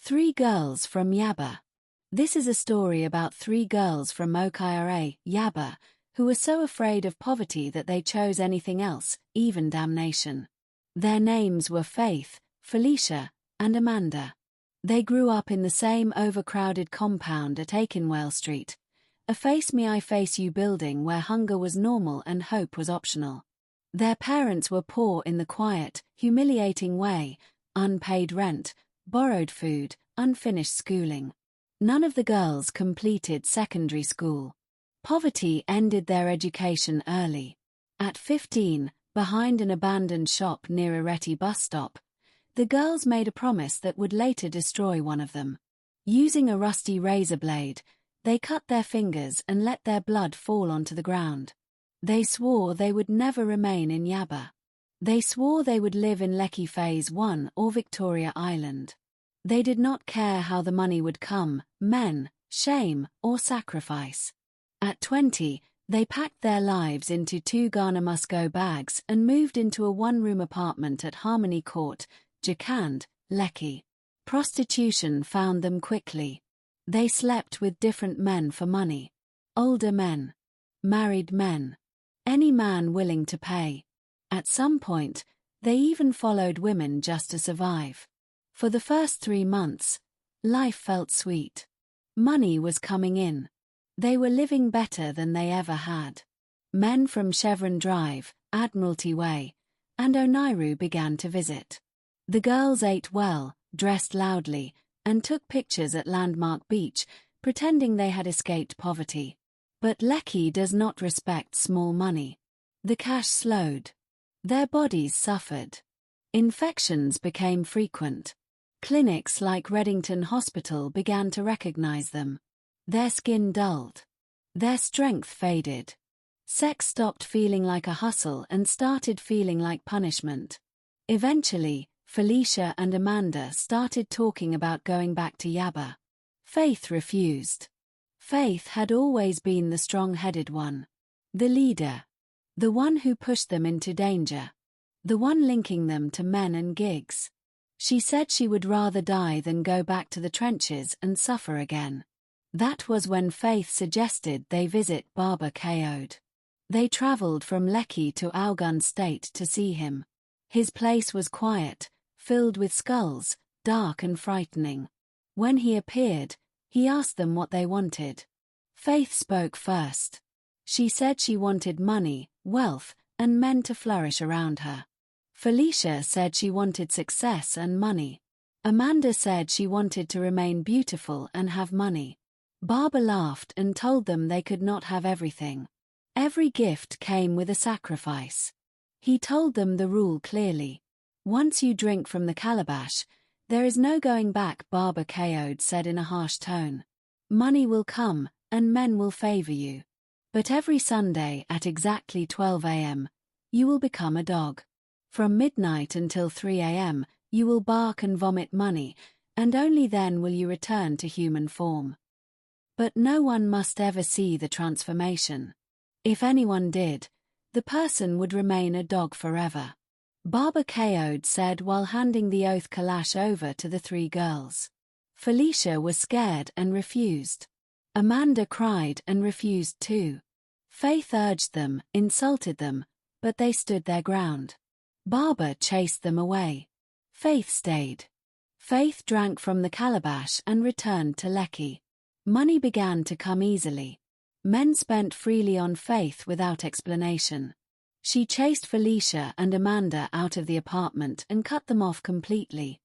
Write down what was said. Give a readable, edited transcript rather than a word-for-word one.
Three Girls from YABA. This is a story about three girls from YABA, who were so afraid of poverty that they chose anything else, even damnation. Their names were Faith, Felicia, and Amanda. They grew up in the same overcrowded compound at Aikenwell Street, a face me I face you building where hunger was normal and hope was optional. Their parents were poor in the quiet, humiliating way: unpaid rent, borrowed food, unfinished schooling. None of the girls completed secondary school. Poverty ended their education early. At 15, behind an abandoned shop near a Retty bus stop, the girls made a promise that would later destroy one of them. Using a rusty razor blade, they cut their fingers and let their blood fall onto the ground. They swore they would never remain in YABA. They swore they would live in Lekki Phase 1 or Victoria Island. They did not care how the money would come: men, shame, or sacrifice. At 20, they packed their lives into 2 Ghana Must-Go bags and moved into a one-room apartment at Harmony Court, Jakand, Lekki. Prostitution found them quickly. They slept with different men for money. Older men. Married men. Any man willing to pay. At some point, they even followed women just to survive. For the first 3 months, life felt sweet. Money was coming in. They were living better than they ever had. Men from Chevron Drive, Admiralty Way, and Onairu began to visit. The girls ate well, dressed loudly, and took pictures at Landmark Beach, pretending they had escaped poverty. But Lekki does not respect small money. The cash slowed. Their bodies suffered. Infections became frequent. Clinics like Reddington Hospital began to recognize them. Their skin dulled. Their strength faded. Sex stopped feeling like a hustle and started feeling like punishment. Eventually, Felicia and Amanda started talking about going back to YABA. Faith refused. Faith had always been the strong-headed one. The leader. The one who pushed them into danger. The one linking them to men and gigs. She said she would rather die than go back to the trenches and suffer again. That was when Faith suggested they visit Baba Kayode. They travelled from Lekki to Augun State to see him. His place was quiet, filled with skulls, dark and frightening. When he appeared, he asked them what they wanted. Faith spoke first. She said she wanted money, wealth, and men to flourish around her. Felicia said she wanted success and money. Amanda said she wanted to remain beautiful and have money. Baba laughed and told them they could not have everything. Every gift came with a sacrifice. He told them the rule clearly. Once you drink from the calabash, there is no going back, Baba Kayode said in a harsh tone. Money will come, and men will favor you. But every Sunday at exactly 12 a.m., you will become a dog. From midnight until 3 a.m., you will bark and vomit money, and only then will you return to human form. But no one must ever see the transformation. If anyone did, the person would remain a dog forever. Baba Kayode said while handing the oath kalash over to the 3 girls. Felicia was scared and refused. Amanda cried and refused too. Faith urged them, insulted them, but they stood their ground. Baba chased them away. Faith stayed. Faith drank from the calabash and returned to Lekki. Money began to come easily. Men spent freely on Faith without explanation. She chased Felicia and Amanda out of the apartment and cut them off completely.